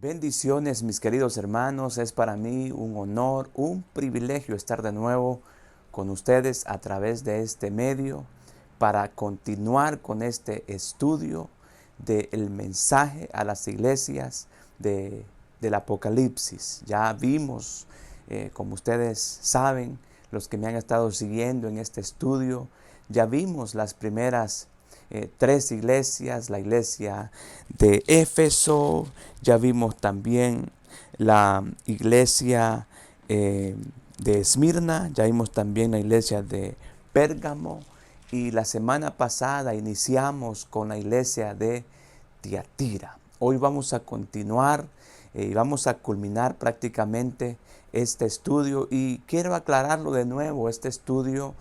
Bendiciones, mis queridos hermanos. Es para mí un honor, un privilegio estar de nuevo con ustedes a través de este medio para continuar con este estudio del mensaje a las iglesias del Apocalipsis. Ya vimos, como ustedes saben, los que me han estado siguiendo en este estudio, ya vimos las primeras tres iglesias, la iglesia de Éfeso, ya vimos también la iglesia de Esmirna, ya vimos también la iglesia de Pérgamo y la semana pasada iniciamos con la iglesia de Tiatira. Hoy vamos a continuar y vamos a culminar prácticamente este estudio y quiero aclararlo de nuevo. Este estudio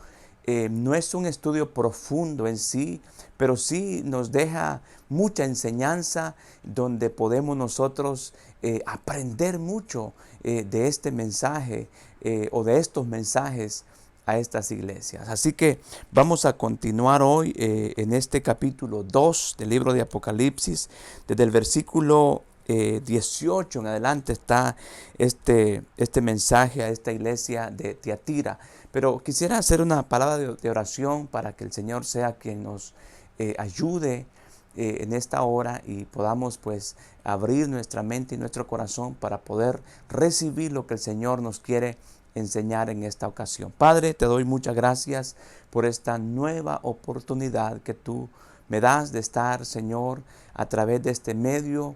no es un estudio profundo en sí, pero sí nos deja mucha enseñanza donde podemos nosotros aprender mucho de este mensaje o de estos mensajes a estas iglesias. Así que vamos a continuar hoy en este capítulo 2 del libro de Apocalipsis. Desde el versículo 18 en adelante está este mensaje a esta iglesia de Tiatira. Pero quisiera hacer una palabra de oración para que el Señor sea quien nos ayude en esta hora y podamos pues abrir nuestra mente y nuestro corazón para poder recibir lo que el Señor nos quiere enseñar en esta ocasión. Padre, te doy muchas gracias por esta nueva oportunidad que tú me das de estar, Señor, a través de este medio,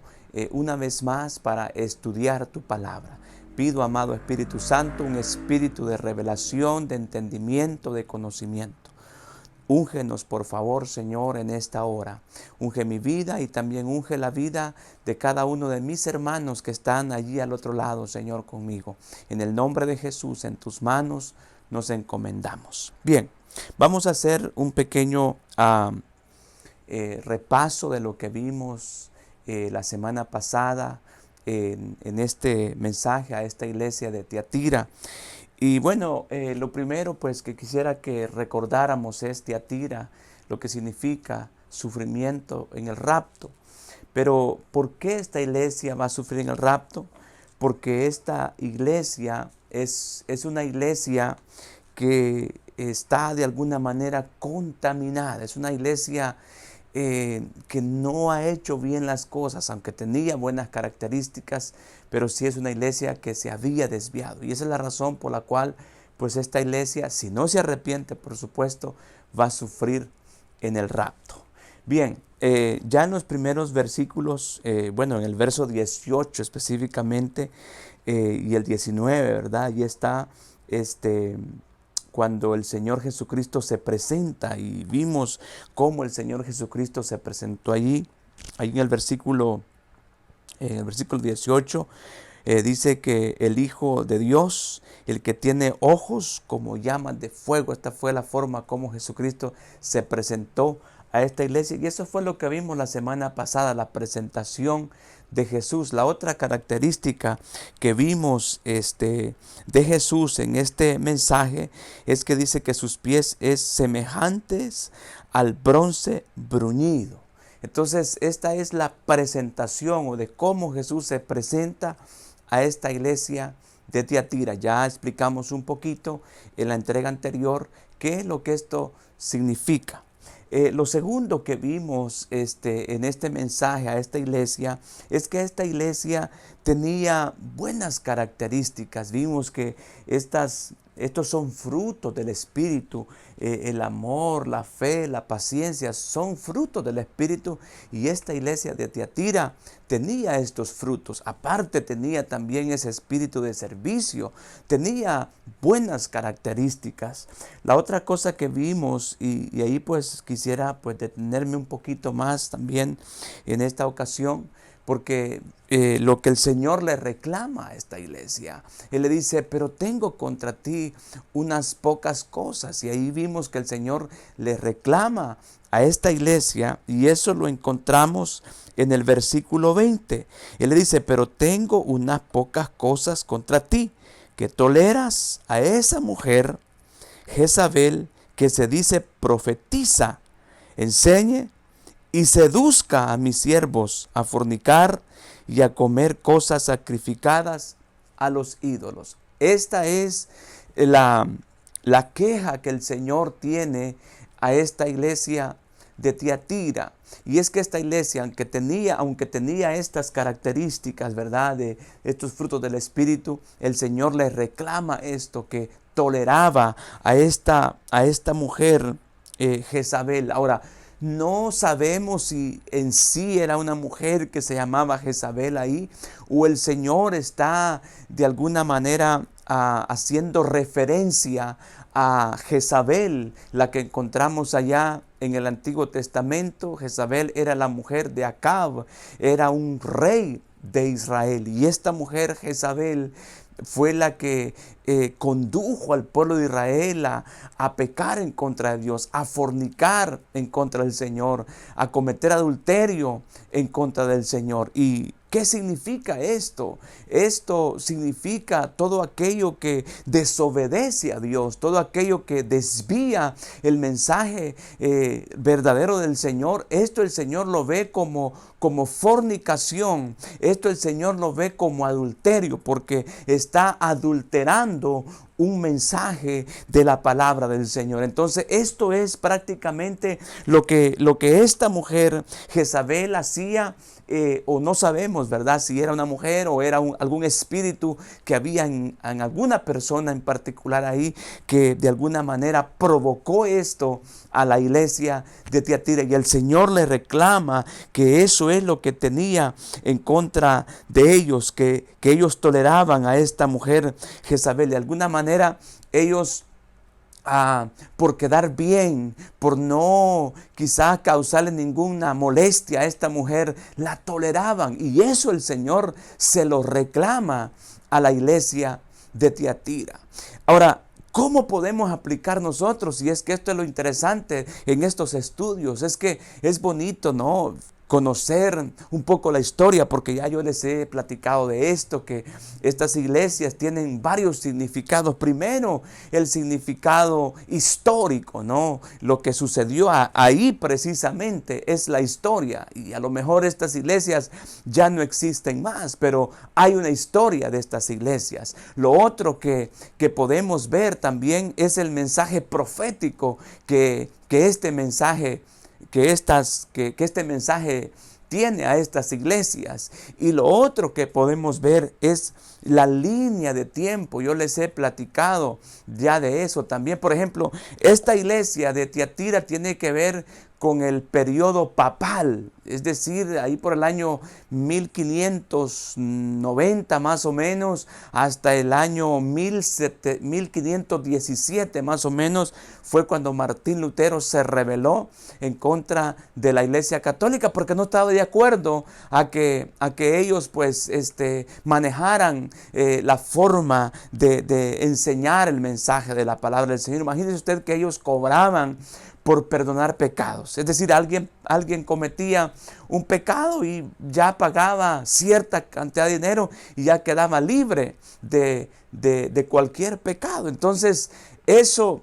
una vez más para estudiar tu palabra. Pido, amado Espíritu Santo, un espíritu de revelación, de entendimiento, de conocimiento. Úngenos, por favor, Señor, en esta hora. Unge mi vida y también unge la vida de cada uno de mis hermanos que están allí al otro lado, Señor, conmigo. En el nombre de Jesús, en tus manos nos encomendamos. Bien, vamos a hacer un pequeño repaso de lo que vimos la semana pasada en este mensaje a esta iglesia de Tiatira. Y bueno, lo primero pues que quisiera que recordáramos es Tiatira, lo que significa sufrimiento en el rapto. Pero ¿por qué esta iglesia va a sufrir en el rapto? Porque esta iglesia es una iglesia que está de alguna manera contaminada. Es una iglesia que no ha hecho bien las cosas, aunque tenía buenas características, pero sí es una iglesia que se había desviado. Y esa es la razón por la cual pues esta iglesia, si no se arrepiente, por supuesto, va a sufrir en el rapto. Bien, ya en los primeros versículos, bueno, en el verso 18 específicamente, y el 19, ¿verdad? Ahí está cuando el Señor Jesucristo se presenta y vimos cómo el Señor Jesucristo se presentó allí. Ahí en el versículo 18 dice que el Hijo de Dios, el que tiene ojos como llamas de fuego, esta fue la forma como Jesucristo se presentó a esta iglesia. Y eso fue lo que vimos la semana pasada, la presentación de Jesús. La otra característica que vimos de Jesús en este mensaje es que dice que sus pies es semejantes al bronce bruñido. Entonces esta es la presentación o de cómo Jesús se presenta a esta iglesia de Tiatira. Ya explicamos un poquito en la entrega anterior qué es lo que esto significa. Lo segundo que vimos en este mensaje a esta iglesia es que esta iglesia tenía buenas características. Vimos que estos son frutos del Espíritu. El amor, la fe, la paciencia son frutos del Espíritu, y esta iglesia de Tiatira tenía estos frutos. Aparte tenía también ese espíritu de servicio, tenía buenas características. La otra cosa que vimos, y ahí pues quisiera pues detenerme un poquito más también en esta ocasión, porque lo que el Señor le reclama a esta iglesia, Él le dice, pero tengo contra ti unas pocas cosas. Y ahí vimos que el Señor le reclama a esta iglesia, y eso lo encontramos en el versículo 20. Él le dice, pero tengo unas pocas cosas contra ti, que toleras a esa mujer, Jezabel, que se dice profetiza, enseñe y seduzca a mis siervos a fornicar y a comer cosas sacrificadas a los ídolos. Esta es la queja que el Señor tiene a esta iglesia de Tiatira. Y es que esta iglesia, aunque tenía estas características, ¿verdad?, de estos frutos del Espíritu, el Señor le reclama esto, que toleraba a esta mujer Jezabel. Ahora, no sabemos si en sí era una mujer que se llamaba Jezabel ahí, o el Señor está de alguna manera haciendo referencia a Jezabel, la que encontramos allá en el Antiguo Testamento. Jezabel era la mujer de Acab, era un rey de Israel, y esta mujer Jezabel fue la que condujo al pueblo de Israel a pecar en contra de Dios, a fornicar en contra del Señor, a cometer adulterio en contra del Señor. ¿Y qué significa esto? Esto significa todo aquello que desobedece a Dios, todo aquello que desvía el mensaje verdadero del Señor. Esto el Señor lo ve como fornicación. Esto el Señor lo ve como adulterio, porque está adulterando un mensaje de la palabra del Señor. Entonces esto es prácticamente lo que esta mujer Jezabel hacía, o no sabemos, ¿verdad?, si era una mujer o era algún espíritu que había en alguna persona en particular ahí, que de alguna manera provocó esto a la iglesia de Tiatira. Y el Señor le reclama que eso es lo que tenía en contra de ellos, que ellos toleraban a esta mujer Jezabel. De alguna manera ellos, por quedar bien, por no quizás causarle ninguna molestia a esta mujer, la toleraban. Y eso el Señor se lo reclama a la iglesia de Tiatira. Ahora, ¿cómo podemos aplicar nosotros? Y es que esto es lo interesante en estos estudios. Es que es bonito, ¿no?, conocer un poco la historia, porque ya yo les he platicado de esto, que estas iglesias tienen varios significados. Primero, el significado histórico, ¿no? Lo que sucedió ahí precisamente es la historia, y a lo mejor estas iglesias ya no existen más, pero hay una historia de estas iglesias. Lo otro que podemos ver también es el mensaje profético que este mensaje tiene a estas iglesias. Y lo otro que podemos ver es la línea de tiempo. Yo les he platicado ya de eso también. Por ejemplo, esta iglesia de Tiatira tiene que ver con el periodo papal, es decir, ahí por el año 1590 más o menos, hasta el año 1517 más o menos, fue cuando Martín Lutero se rebeló en contra de la Iglesia Católica, porque no estaba de acuerdo a que ellos pues manejaran la forma de enseñar el mensaje de la palabra del Señor. Imagínese usted que ellos cobraban por perdonar pecados. Es decir, alguien cometía un pecado y ya pagaba cierta cantidad de dinero y ya quedaba libre de cualquier pecado. Entonces, eso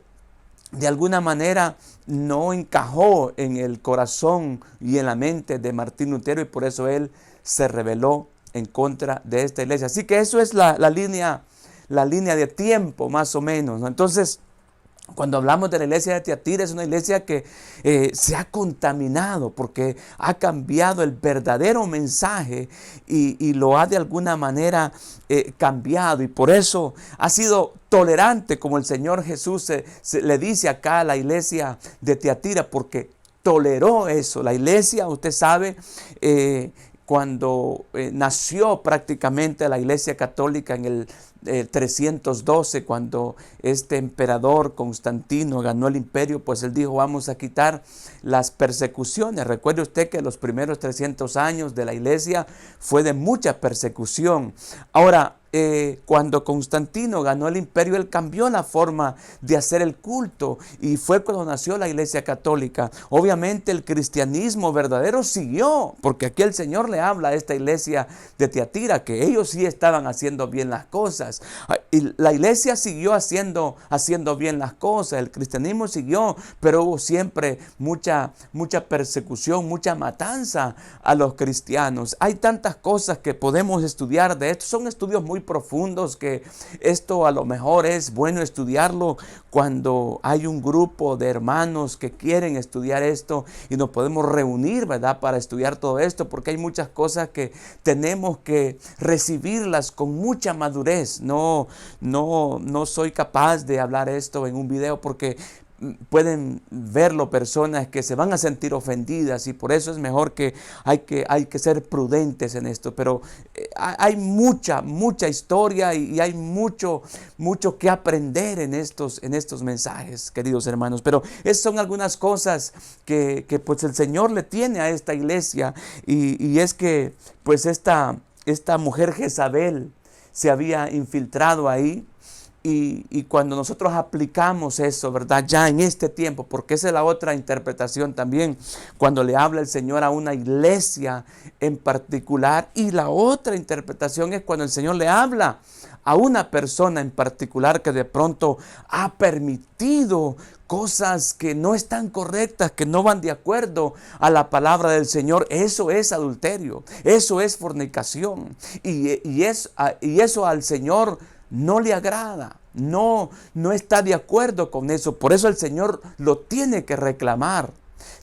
de alguna manera no encajó en el corazón y en la mente de Martín Lutero, y por eso él se rebeló en contra de esta iglesia. Así que eso es la línea de tiempo más o menos, ¿no? Entonces, cuando hablamos de la iglesia de Tiatira, es una iglesia que se ha contaminado porque ha cambiado el verdadero mensaje y lo ha de alguna manera cambiado, y por eso ha sido tolerante, como el Señor Jesús le dice acá a la iglesia de Tiatira, porque toleró eso. La iglesia, usted sabe, cuando nació prácticamente la Iglesia Católica en el 312, cuando este emperador Constantino ganó el imperio, pues él dijo: vamos a quitar las persecuciones. Recuerde usted que los primeros 300 años de la iglesia fue de mucha persecución. Ahora, cuando Constantino ganó el imperio, él cambió la forma de hacer el culto y fue cuando nació la Iglesia Católica. Obviamente el cristianismo verdadero siguió, porque aquí el Señor le habla a esta iglesia de Tiatira que ellos sí estaban haciendo bien las cosas. Y la iglesia siguió haciendo bien las cosas, el cristianismo siguió, pero hubo siempre mucha persecución, mucha matanza a los cristianos. Hay tantas cosas que podemos estudiar de esto, son estudios muy profundos que esto a lo mejor es bueno estudiarlo cuando hay un grupo de hermanos que quieren estudiar esto y nos podemos reunir, ¿verdad?, para estudiar todo esto, porque hay muchas cosas que tenemos que recibirlas con mucha madurez. No soy capaz de hablar esto en un video porque pueden verlo personas que se van a sentir ofendidas, y por eso es mejor que hay que ser prudentes en esto. Pero hay mucha historia y hay mucho que aprender en estos mensajes, queridos hermanos. Pero esas son algunas cosas que pues el Señor le tiene a esta iglesia, y es que pues esta mujer Jezabel se había infiltrado ahí. Y cuando nosotros aplicamos eso, ¿verdad?, ya en este tiempo, porque esa es la otra interpretación también, cuando le habla el Señor a una iglesia en particular, y la otra interpretación es cuando el Señor le habla a una persona en particular que de pronto ha permitido cosas que no están correctas, que no van de acuerdo a la palabra del Señor. Eso es adulterio, eso es fornicación, y eso al Señor no le agrada, no está de acuerdo con eso. Por eso el Señor lo tiene que reclamar.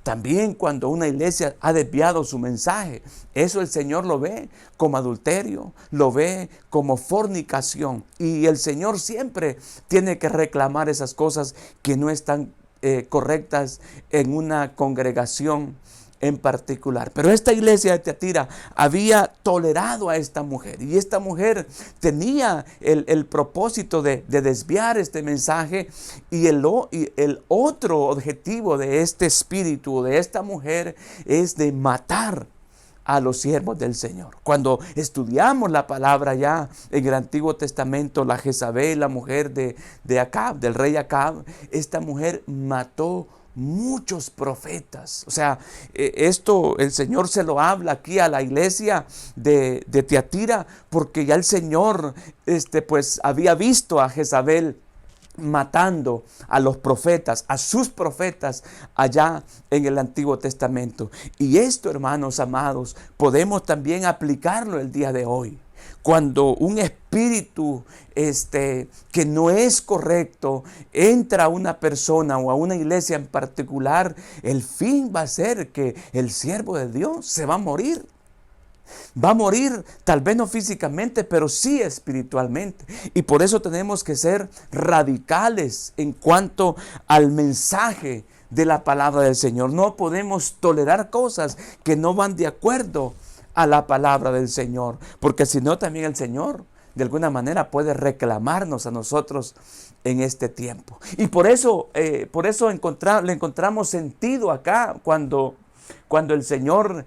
También cuando una iglesia ha desviado su mensaje, eso el Señor lo ve como adulterio, lo ve como fornicación. Y el Señor siempre tiene que reclamar esas cosas que no están correctas en una congregación en particular. Pero esta iglesia de Tiatira había tolerado a esta mujer, y esta mujer tenía el propósito de desviar este mensaje, y el otro objetivo de este espíritu, de esta mujer, es de matar a los siervos del Señor. Cuando estudiamos la palabra ya en el Antiguo Testamento, la Jezabel, la mujer de Acab, del rey Acab, esta mujer mató muchos profetas. O sea, esto el Señor se lo habla aquí a la iglesia de Tiatira, porque ya el Señor pues había visto a Jezabel matando a los profetas, a sus profetas allá en el Antiguo Testamento. Y esto, hermanos amados, podemos también aplicarlo el día de hoy. Cuando un espíritu que no es correcto entra a una persona o a una iglesia en particular, el fin va a ser que el siervo de Dios se va a morir. Va a morir, tal vez no físicamente, pero sí espiritualmente. Y por eso tenemos que ser radicales en cuanto al mensaje de la palabra del Señor. No podemos tolerar cosas que no van de acuerdo a la palabra del Señor, porque si no, también el Señor de alguna manera puede reclamarnos a nosotros en este tiempo. Y por eso le encontramos sentido acá cuando el Señor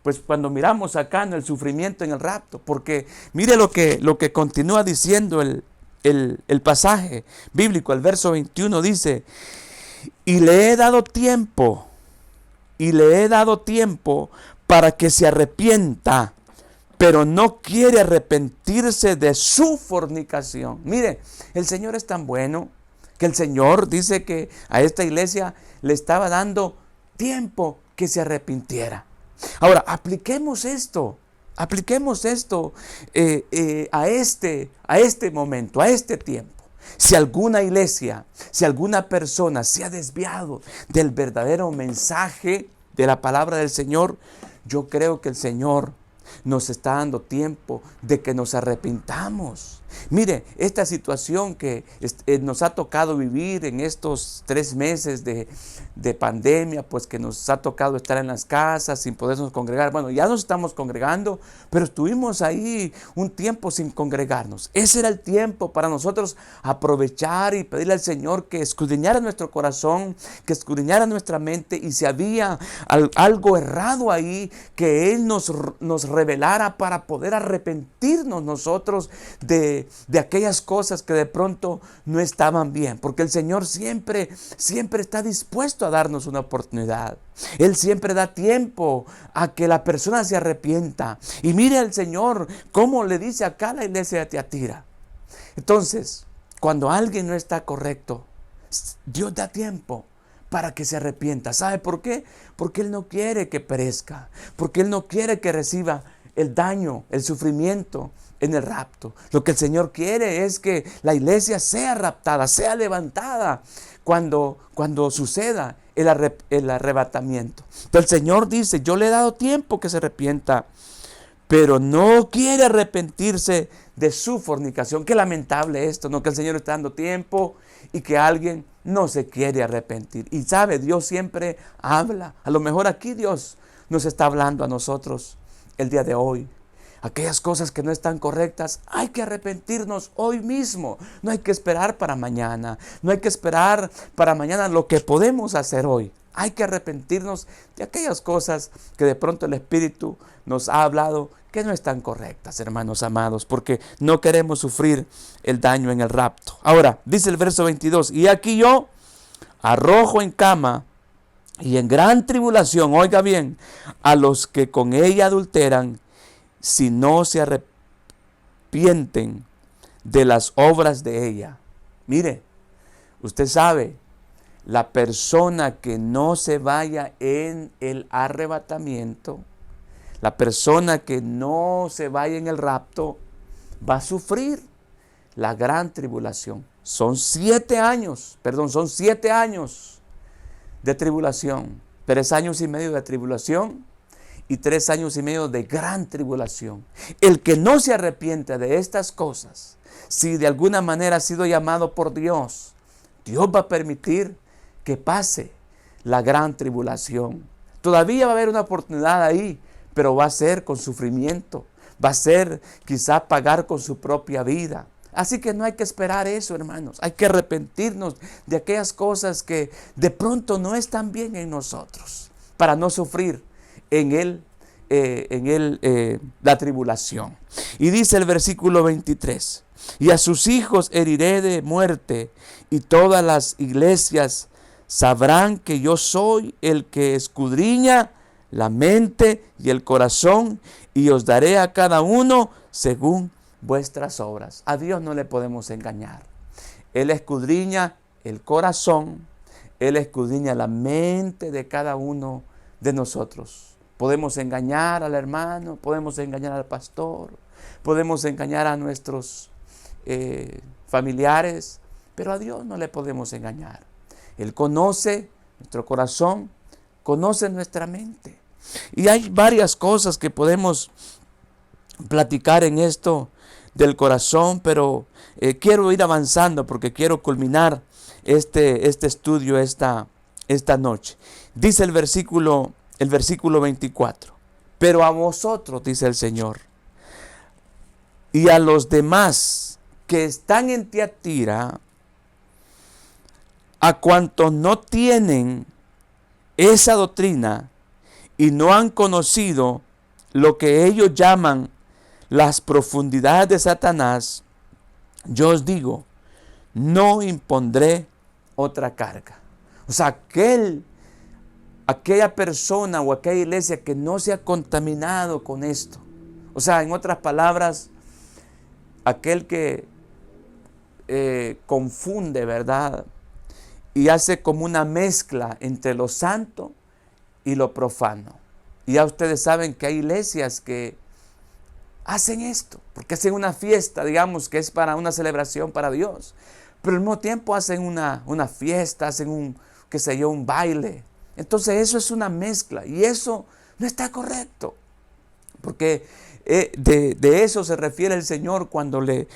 pues cuando miramos acá en el sufrimiento, en el rapto, porque mire lo que continúa diciendo el pasaje bíblico. El verso 21 dice: y le he dado tiempo para que se arrepienta, pero no quiere arrepentirse de su fornicación. Mire, el Señor es tan bueno que el Señor dice que a esta iglesia le estaba dando tiempo que se arrepintiera. Ahora, apliquemos esto a este momento, a este tiempo. Si alguna iglesia, si alguna persona se ha desviado del verdadero mensaje de la palabra del Señor, yo creo que el Señor nos está dando tiempo de que nos arrepintamos. Mire, esta situación que nos ha tocado vivir en estos 3 meses de pandemia, pues que nos ha tocado estar en las casas sin podernos congregar. Bueno, ya nos estamos congregando, pero estuvimos ahí un tiempo sin congregarnos. Ese era el tiempo para nosotros aprovechar y pedirle al Señor que escudriñara nuestro corazón, que escudriñara nuestra mente, y si había algo errado ahí, que Él nos revelara revelara para poder arrepentirnos nosotros de aquellas cosas que de pronto no estaban bien. Porque el Señor siempre está dispuesto a darnos una oportunidad. Él siempre da tiempo a que la persona se arrepienta. Y mire al Señor cómo le dice acá a la iglesia de Tiatira. Entonces, cuando alguien no está correcto, Dios da tiempo para que se arrepienta. ¿Sabe por qué? Porque Él no quiere que perezca. Porque Él no quiere que reciba el daño, el sufrimiento en el rapto. Lo que el Señor quiere es que la iglesia sea raptada, sea levantada cuando suceda el arrebatamiento. Entonces el Señor dice, yo le he dado tiempo que se arrepienta, pero no quiere arrepentirse de su fornicación. Qué lamentable esto, ¿no? Que el Señor está dando tiempo y que alguien no se quiere arrepentir. Y sabe, Dios siempre habla. A lo mejor aquí Dios nos está hablando a nosotros el día de hoy. Aquellas cosas que no están correctas, hay que arrepentirnos hoy mismo. No hay que esperar para mañana. No hay que esperar para mañana lo que podemos hacer hoy. Hay que arrepentirnos de aquellas cosas que de pronto el Espíritu nos ha hablado que no están correctas, hermanos amados, porque no queremos sufrir el daño en el rapto. Ahora, dice el verso 22, y aquí yo arrojo en cama y en gran tribulación, oiga bien, a los que con ella adulteran, si no se arrepienten de las obras de ella. Mire, usted sabe, la persona que no se vaya en el arrebatamiento, la persona que no se vaya en el rapto, va a sufrir la gran tribulación. Son 7 años de tribulación, 3 años y medio de tribulación y 3 años y medio de gran tribulación. El que no se arrepiente de estas cosas, si de alguna manera ha sido llamado por Dios, Dios va a permitir que pase la gran tribulación. Todavía va a haber una oportunidad ahí, pero va a ser con sufrimiento, va a ser quizá pagar con su propia vida. Así que no hay que esperar eso, hermanos. Hay que arrepentirnos de aquellas cosas que de pronto no están bien en nosotros, para no sufrir la tribulación. Y dice el versículo 23, y a sus hijos heriré de muerte, y todas las iglesias sabrán que yo soy el que escudriña la mente y el corazón, y os daré a cada uno según vuestras obras. A Dios no le podemos engañar. Él escudriña el corazón, Él escudriña la mente de cada uno de nosotros. Podemos engañar al hermano, podemos engañar al pastor, podemos engañar a nuestros familiares, pero a Dios no le podemos engañar. Él conoce nuestro corazón, conoce nuestra mente. Y hay varias cosas que podemos platicar en esto del corazón, pero quiero ir avanzando porque quiero culminar este estudio esta noche. Dice el versículo 24, pero a vosotros, dice el Señor, y a los demás que están en Tiatira, a cuantos no tienen esa doctrina y no han conocido lo que ellos llaman las profundidades de Satanás, yo os digo, no impondré otra carga. O sea, aquella persona o aquella iglesia que no se ha contaminado con esto. O sea, en otras palabras, aquel que confunde, ¿verdad? Y hace como una mezcla entre lo santo y lo profano. Y ya ustedes saben que hay iglesias que hacen esto, porque hacen una fiesta, digamos, que es para una celebración para Dios. Pero al mismo tiempo hacen una fiesta, hacen un baile. Entonces eso es una mezcla y eso no está correcto. Porque de eso se refiere el Señor cuando le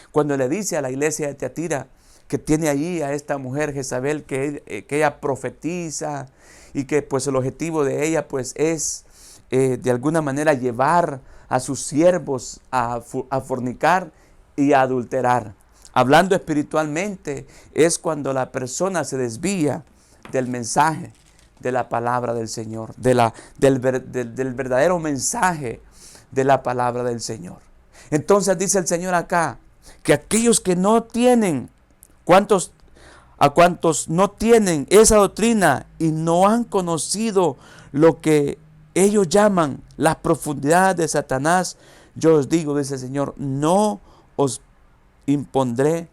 dice a la iglesia de Tiatira, que tiene allí a esta mujer Jezabel, que ella profetiza y que pues el objetivo de ella pues es de alguna manera llevar a sus siervos a fornicar y a adulterar. Hablando espiritualmente es cuando la persona se desvía del mensaje de la palabra del Señor, del verdadero mensaje de la palabra del Señor. Entonces dice el Señor acá, que aquellos que no tienen, a cuantos no tienen esa doctrina y no han conocido lo que ellos llaman las profundidades de Satanás, yo os digo, dice el Señor, no os impondré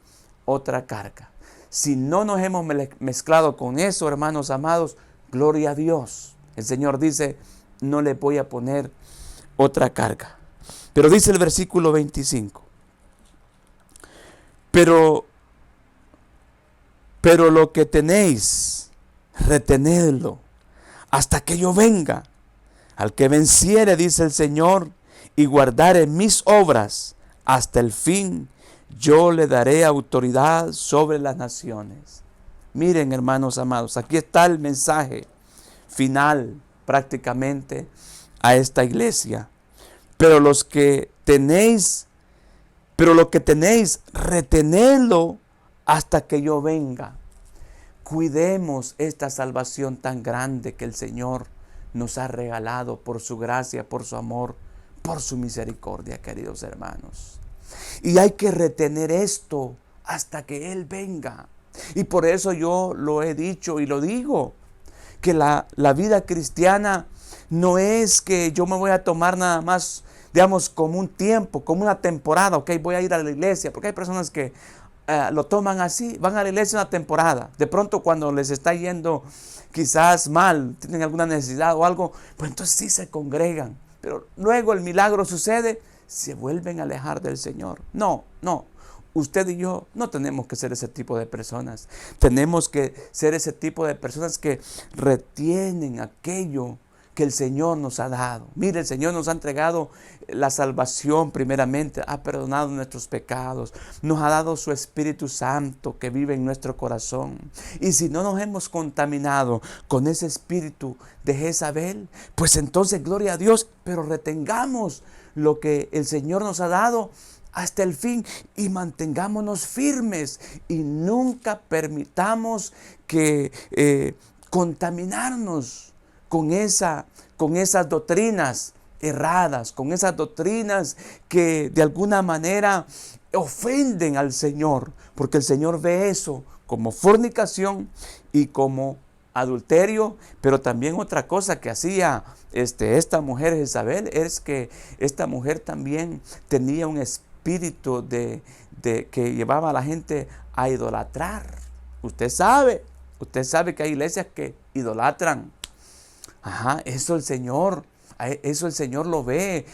otra carga. Si no nos hemos mezclado con eso, hermanos amados, gloria a Dios. El Señor dice, no le voy a poner otra carga. Pero dice el versículo 25, pero lo que tenéis, retenedlo hasta que yo venga. Al que venciere, dice el Señor, y guardare mis obras hasta el fin, yo le daré autoridad sobre las naciones. Miren, hermanos amados, aquí está el mensaje final prácticamente a esta iglesia. Pero lo que tenéis, retenedlo hasta que yo venga. Cuidemos esta salvación tan grande que el Señor nos ha regalado por su gracia, por su amor, por su misericordia, queridos hermanos. Y hay que retener esto hasta que Él venga. Y por eso yo lo he dicho y lo digo, que la vida cristiana no es que yo me voy a tomar nada más, digamos, como un tiempo, como una temporada, ok, voy a ir a la iglesia, porque hay personas que lo toman así, van a la iglesia una temporada, de pronto cuando les está yendo quizás mal, tienen alguna necesidad o algo, pues entonces sí se congregan, pero luego el milagro sucede, se vuelven a alejar del Señor. No, usted y yo no tenemos que ser ese tipo de personas, tenemos que ser ese tipo de personas que retienen aquello que el Señor nos ha dado. Mire, el Señor nos ha entregado la salvación primeramente, ha perdonado nuestros pecados, nos ha dado su Espíritu Santo que vive en nuestro corazón. Y si no nos hemos contaminado con ese espíritu de Jezabel, pues entonces gloria a Dios, pero retengamos lo que el Señor nos ha dado hasta el fin y mantengámonos firmes y nunca permitamos que contaminarnos con esas doctrinas erradas, con esas doctrinas que de alguna manera ofenden al Señor, porque el Señor ve eso como fornicación y como adulterio. Pero también otra cosa que hacía esta mujer Jezabel es que esta mujer también tenía un espíritu de que llevaba a la gente a idolatrar. Usted sabe que hay iglesias que idolatran. Eso el Señor lo ve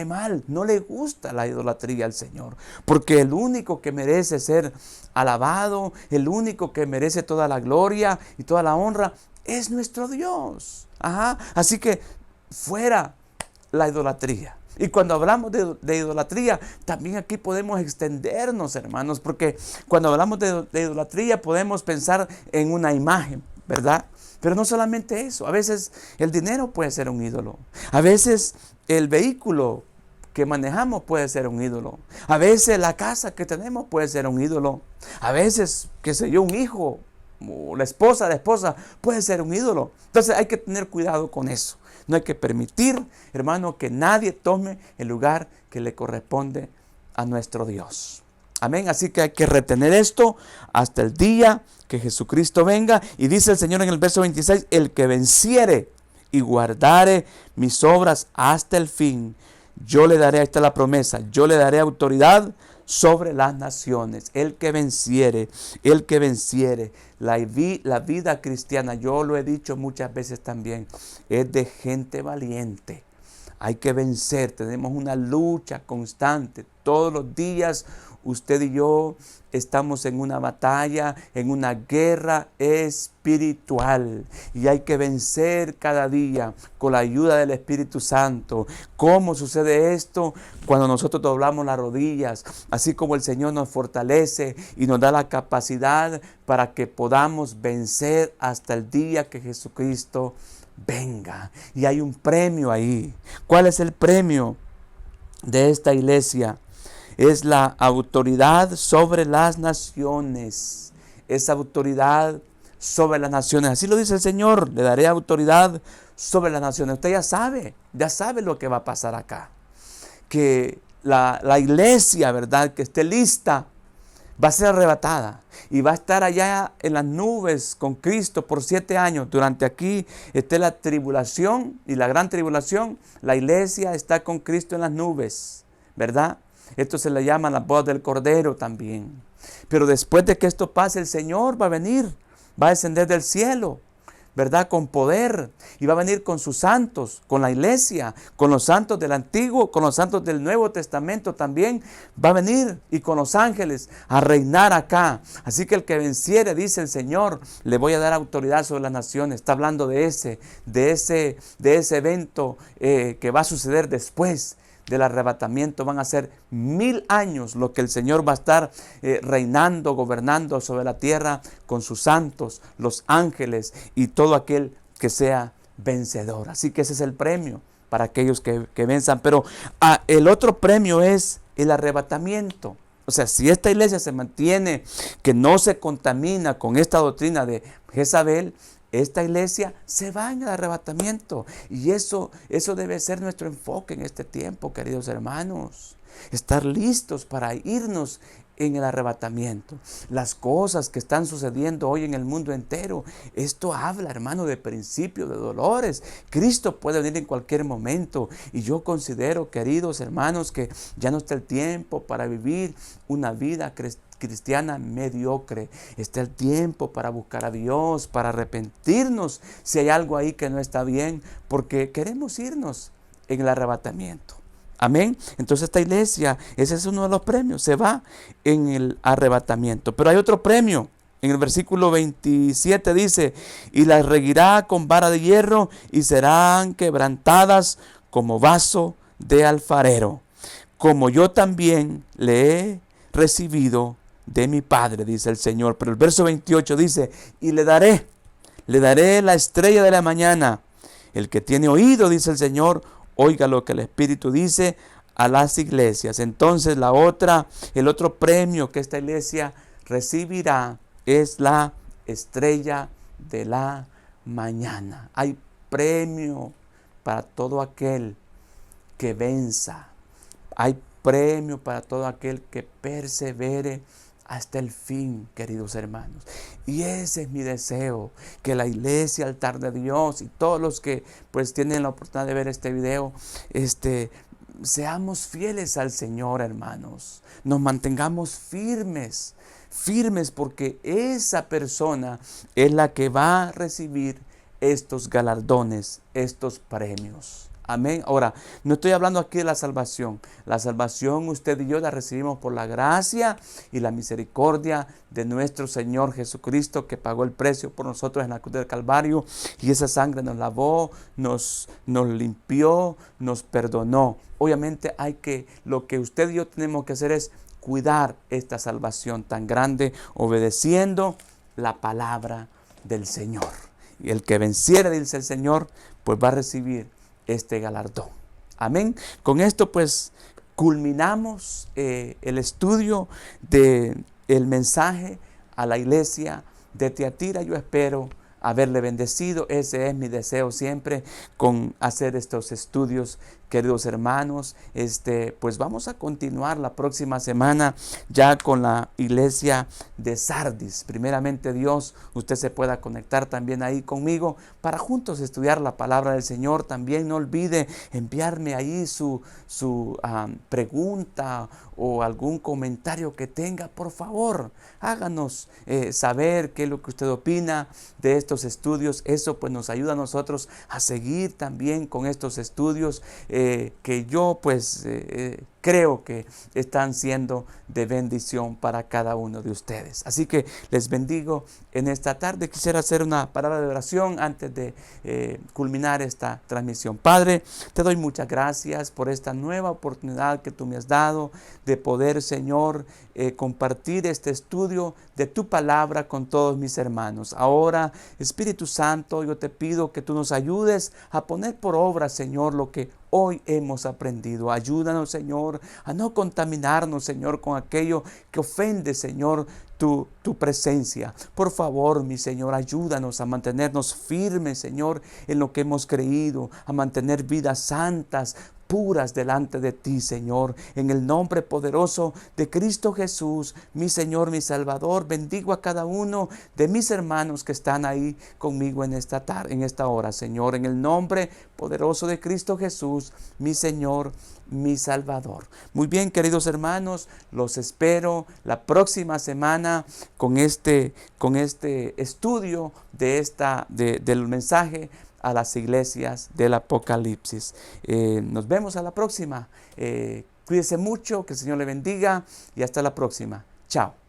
mal. No le gusta la idolatría al Señor, porque el único que merece ser alabado, el único que merece toda la gloria y toda la honra es nuestro Dios. Así que fuera la idolatría. Y cuando hablamos de idolatría, también aquí podemos extendernos, hermanos, porque cuando hablamos de idolatría podemos pensar en una imagen, ¿verdad? Pero no solamente eso, a veces el dinero puede ser un ídolo, a veces el vehículo que manejamos puede ser un ídolo, a veces la casa que tenemos puede ser un ídolo, a veces, un hijo, o la esposa puede ser un ídolo. Entonces hay que tener cuidado con eso. No hay que permitir, hermano, que nadie tome el lugar que le corresponde a nuestro Dios. Amén. Así que hay que retener esto hasta el día que Jesucristo venga. Y dice el Señor en el verso 26, el que venciere y guardare mis obras hasta el fin, yo le daré, ahí está la promesa, yo le daré autoridad sobre las naciones. El que venciere, la vida cristiana, yo lo he dicho muchas veces también, es de gente valiente. Hay que vencer, tenemos una lucha constante. Todos los días usted y yo estamos en una batalla, en una guerra espiritual. Y hay que vencer cada día con la ayuda del Espíritu Santo. ¿Cómo sucede esto? Cuando nosotros doblamos las rodillas, así como el Señor nos fortalece y nos da la capacidad para que podamos vencer hasta el día que Jesucristo venga. Y hay un premio ahí. ¿Cuál es el premio de esta iglesia? Es la autoridad sobre las naciones. Esa autoridad sobre las naciones. Así lo dice el Señor. Le daré autoridad sobre las naciones. Usted ya sabe lo que va a pasar acá. que la iglesia, ¿verdad?, que esté lista, va a ser arrebatada y va a estar allá en las nubes con Cristo por 7 años. Durante aquí esté la tribulación y la gran tribulación, la iglesia está con Cristo en las nubes, ¿verdad? Esto se le llama la boda del Cordero también. Pero después de que esto pase, el Señor va a venir, va a descender del cielo, ¿verdad?, con poder, y va a venir con sus santos, con la iglesia, con los santos del Antiguo, con los santos del Nuevo Testamento también, va a venir, y con los ángeles a reinar acá. Así que el que venciere, dice el Señor, le voy a dar autoridad sobre las naciones. Está hablando de ese evento que va a suceder después del arrebatamiento. Van a ser 1000 años lo que el Señor va a estar reinando, gobernando sobre la tierra con sus santos, los ángeles y todo aquel que sea vencedor. Así que ese es el premio para aquellos que venzan. Pero el otro premio es el arrebatamiento. O sea, si esta iglesia se mantiene, que no se contamina con esta doctrina de Jezabel, esta iglesia se va en el arrebatamiento. Y eso debe ser nuestro enfoque en este tiempo, queridos hermanos. Estar listos para irnos en el arrebatamiento. Las cosas que están sucediendo hoy en el mundo entero, esto habla, hermano, de principio, de dolores. Cristo puede venir en cualquier momento. Y yo considero, queridos hermanos, que ya no está el tiempo para vivir una vida cristiana mediocre. Está el tiempo para buscar a Dios, para arrepentirnos si hay algo ahí que no está bien, porque queremos irnos en el arrebatamiento. Amén. Entonces esta iglesia, ese es uno de los premios, se va en el arrebatamiento. Pero hay otro premio. En el versículo 27 dice: y las regirá con vara de hierro y serán quebrantadas como vaso de alfarero, como yo también le he recibido de mi Padre, dice el Señor. Pero el verso 28 dice: y le daré la estrella de la mañana. El que tiene oído, dice el Señor, oiga lo que el Espíritu dice a las iglesias. Entonces el otro premio que esta iglesia recibirá es la estrella de la mañana. Hay premio para todo aquel que venza. Hay premio para todo aquel que persevere hasta el fin, queridos hermanos. Y ese es mi deseo, que la iglesia Altar de Dios y todos los que pues tienen la oportunidad de ver este video, seamos fieles al Señor, hermanos. Nos mantengamos firmes porque esa persona es la que va a recibir estos galardones, estos premios. Amén. Ahora, no estoy hablando aquí de la salvación. La salvación usted y yo la recibimos por la gracia y la misericordia de nuestro Señor Jesucristo, que pagó el precio por nosotros en la cruz del Calvario, y esa sangre nos lavó, nos limpió, nos perdonó. Obviamente lo que usted y yo tenemos que hacer es cuidar esta salvación tan grande, obedeciendo la palabra del Señor. Y el que venciere, dice el Señor, pues va a recibir este galardón. Amén. Con esto pues culminamos el estudio del mensaje a la iglesia de Tiatira. Yo espero haberle bendecido. Ese es mi deseo siempre con hacer estos estudios, queridos hermanos. Pues vamos a continuar la próxima semana ya con la iglesia de Sardis. Primeramente Dios, usted se pueda conectar también ahí conmigo para juntos estudiar la palabra del Señor. También no olvide enviarme ahí su pregunta o algún comentario que tenga. Por favor, háganos saber qué es lo que usted opina de estos estudios. Eso pues nos ayuda a nosotros a seguir también con estos estudios que yo pues creo que están siendo de bendición para cada uno de ustedes. Así que les bendigo en esta tarde. Quisiera hacer una palabra de oración antes de culminar esta transmisión. Padre, te doy muchas gracias por esta nueva oportunidad que tú me has dado de poder, Señor, compartir este estudio de tu palabra con todos mis hermanos. Ahora, Espíritu Santo, yo te pido que tú nos ayudes a poner por obra, Señor, lo que hoy hemos aprendido. Ayúdanos, Señor, a no contaminarnos, Señor, con aquello que ofende, Señor, tu presencia. Por favor, mi Señor, ayúdanos a mantenernos firmes, Señor, en lo que hemos creído, a mantener vidas santas, puras delante de ti, Señor. En el nombre poderoso de Cristo Jesús, mi Señor, mi Salvador, bendigo a cada uno de mis hermanos que están ahí conmigo en esta tarde, en esta hora, Señor. En el nombre poderoso de Cristo Jesús, mi Señor, mi Salvador. Muy bien, queridos hermanos, los espero la próxima semana con este estudio del mensaje a las iglesias del Apocalipsis. Nos vemos a la próxima. Cuídese mucho, que el Señor le bendiga y hasta la próxima. Chao.